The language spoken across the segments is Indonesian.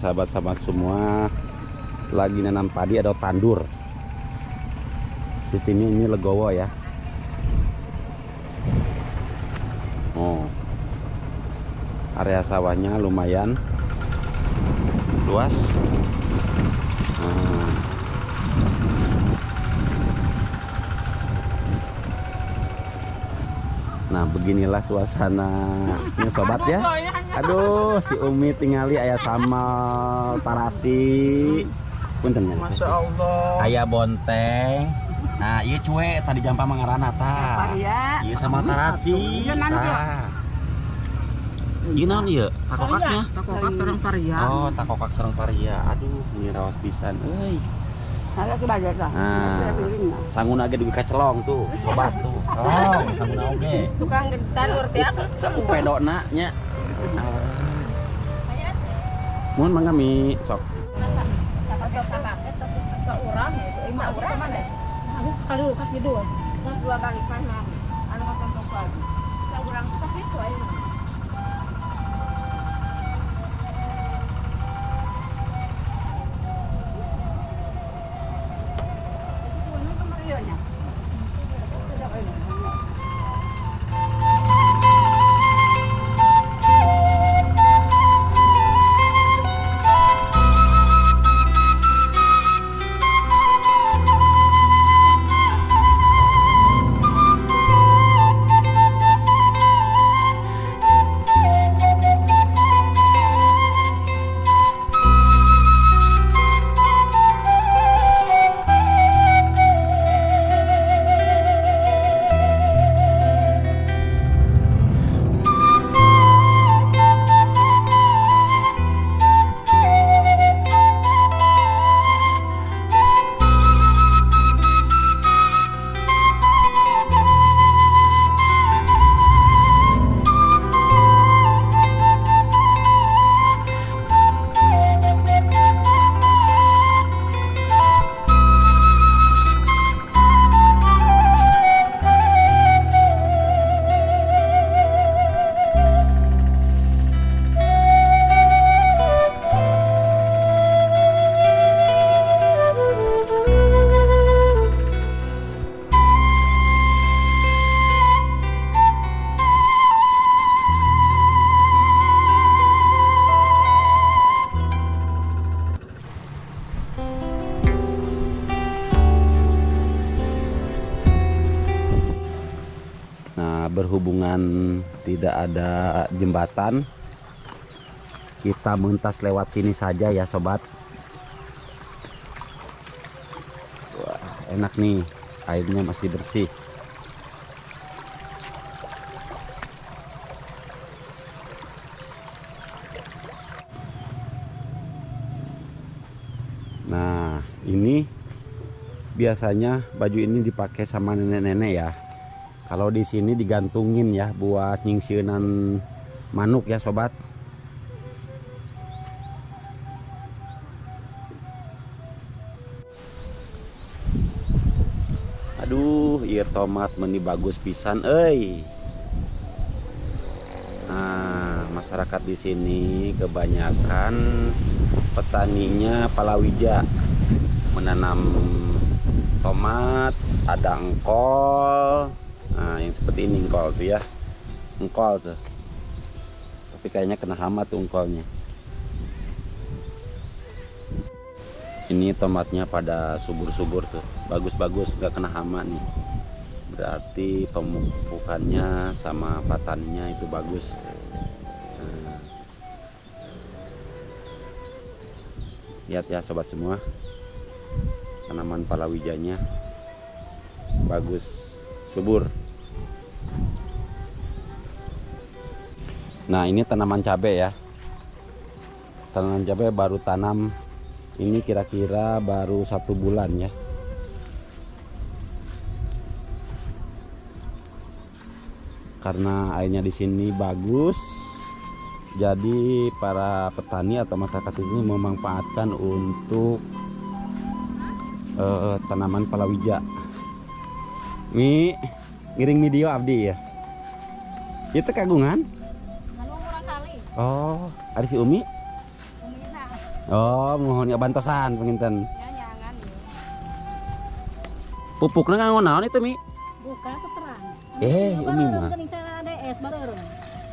sahabat-sahabat semua lagi nanam padi atau tandur. Sistemnya ini legowo ya. Oh, area sawahnya lumayan luas. Nah, beginilah suasananya sobat ya. Aduh, si Umi tingali aya sambal tarasi. Punten. Masya Allah. Aya bonteng. Nah, iya cuek tadi jampa mangarana tah. Iya sama tarasi. Tah. Ieu naon ieu? Takokaknya? Takokak sareng paria. Oh, takokak sareng paria. Aduh, ini rawas pisan euy. Ada kebaja tah. Nah, sanguna ge dugi kacelong tuh, sobat tuh. Oh, sanguna oge. Tukang gentan ngerti aku. Pedona nya. Mun mangga mi sok. Seorang itu 5 orang mana? Kalau kaki dua. Nah, 2 kali kan mah. Anu kan lagi. Seorang sakit tuh ayo. Berhubungan tidak ada jembatan, kita mentas lewat sini saja ya sobat. Wah, enak nih, airnya masih bersih. Nah, ini biasanya baju ini dipakai sama nenek-nenek ya. Kalau di sini digantungin ya buat nyingsieunan manuk ya sobat. Aduh, ieu tomat meni bagus pisan euy. Nah, masyarakat di sini kebanyakan petaninya palawija, menanam tomat, ada engkol. Nah, yang seperti ini engkol tuh ya, engkol tuh. Tapi kayaknya kena hama tuh engkolnya. Ini tomatnya pada subur-subur tuh, bagus-bagus, nggak kena hama nih. Berarti pemupukannya sama patannya itu bagus. Nah, lihat ya sobat semua, tanaman palawijanya bagus, subur. Nah, ini tanaman cabai ya. Tanaman cabai baru tanam ini kira-kira baru 1 bulan ya. Karena airnya di sini bagus, jadi para petani atau masyarakat ini memanfaatkan untuk tanaman palawija. Mi ngiring video abdi ya. Itu kagungan. Anu murah kali. Oh, ada si Umi? Oh, mohon ya bantosan penginten. Ya jangan ya. Pupukna nganggo naon itu, Mi? Buka keterang. Umi mah. Gening cara ADS bareureung.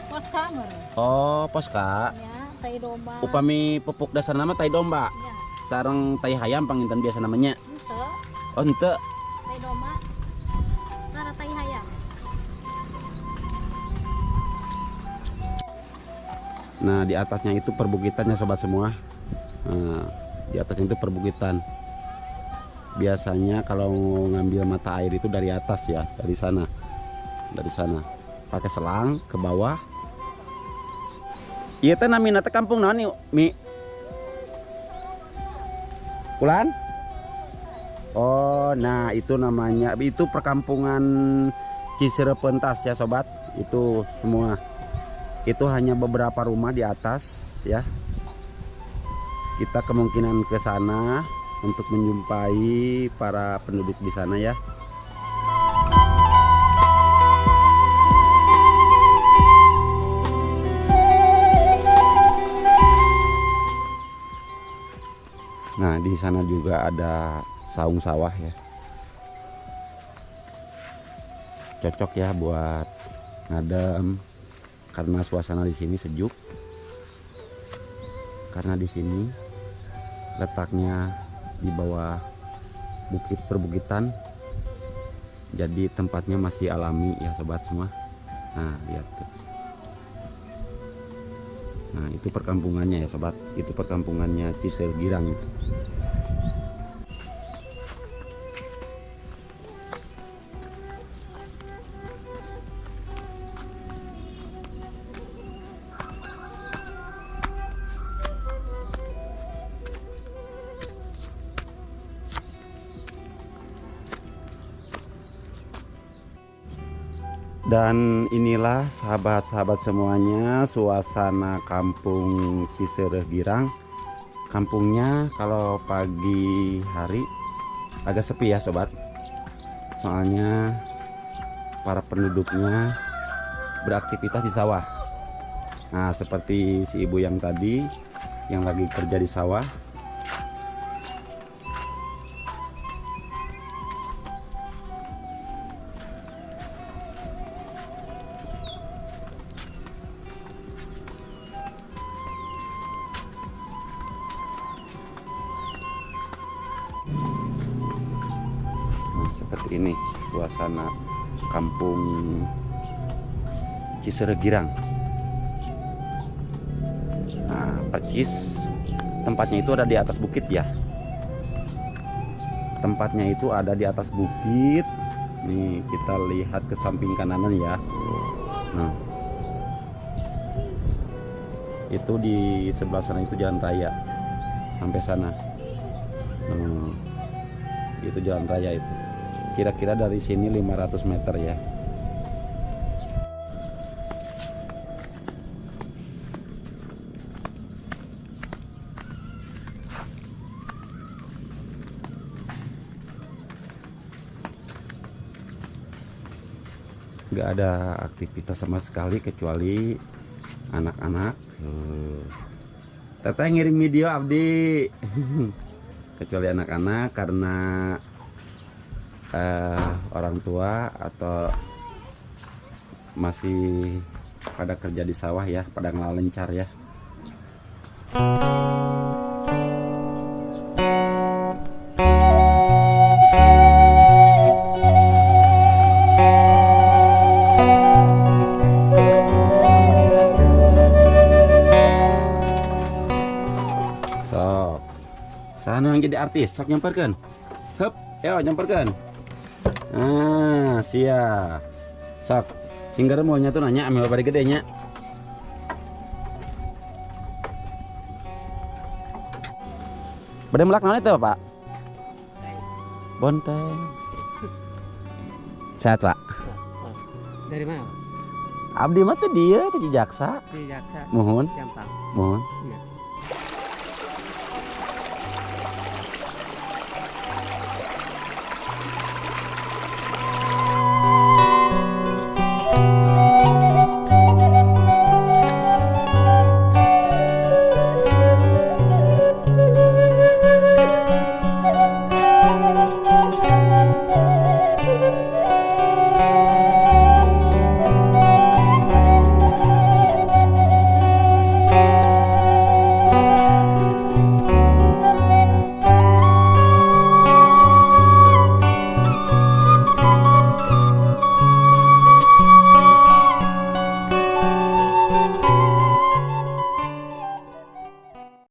Poska meureun. Oh, poska. Ya, tai domba. Upami pupuk dasar nama tai domba. Ya, Sareng tai hayam panginten biasa namanya. henteu Oh, henteu. tai domba. Cara tai hayam. Nah, di atasnya itu perbukitan ya sobat semua. Nah, di atasnya itu perbukitan. Biasanya kalau ngambil mata air itu dari atas ya, dari sana. Dari sana. Pakai selang ke bawah. Iya teh namina teh kampung naon nih, Mi? Pulan? Oh, nah itu namanya, itu perkampungan Ciserepentas ya sobat. Itu semua. Itu hanya beberapa rumah di atas ya. Kita kemungkinan ke sana untuk menjumpai para penduduk di sana ya. Nah, di sana juga ada saung sawah ya. Cocok ya buat ngadem karena suasana di sini sejuk. Karena di sini letaknya di bawah bukit perbukitan. Jadi tempatnya masih alami ya sobat semua. Nah, lihat tuh. Nah, itu perkampungannya ya sobat. Itu perkampungannya Cisergirang itu. Dan inilah sahabat-sahabat semuanya suasana kampung Cisergirang. Kampungnya kalau pagi hari agak sepi ya sobat. Soalnya para penduduknya beraktivitas di sawah. Nah, seperti si ibu yang tadi yang lagi kerja di sawah. Seperti ini suasana kampung Cisergirang. Nah, percis tempatnya itu ada di atas bukit ya. Tempatnya itu ada di atas bukit. Nih kita lihat ke samping kanan ya. Nah, itu di sebelah sana itu jalan raya sampai sana. Itu jalan raya itu. Kira-kira dari sini 500 meter ya. Gak ada aktivitas sama sekali kecuali anak-anak. Teteh ngirim video Abdi. Kecuali anak-anak karena orang tua atau masih pada kerja di sawah ya, pada ngelalencar ya. Sok sana yang jadi artis, sok nyamperkan. Hup, yo nyamperkan. Ah, siap. Sok. Singgara mau nyatu nanya ame bari gedenya. Bade melak naon itu, Pak? Bonteng. Sehat, Pak? Dari mana? Abdi mah teh dia ke Jaksa. Di Jaksa. Mohon. Gampang. Mohon. Iya.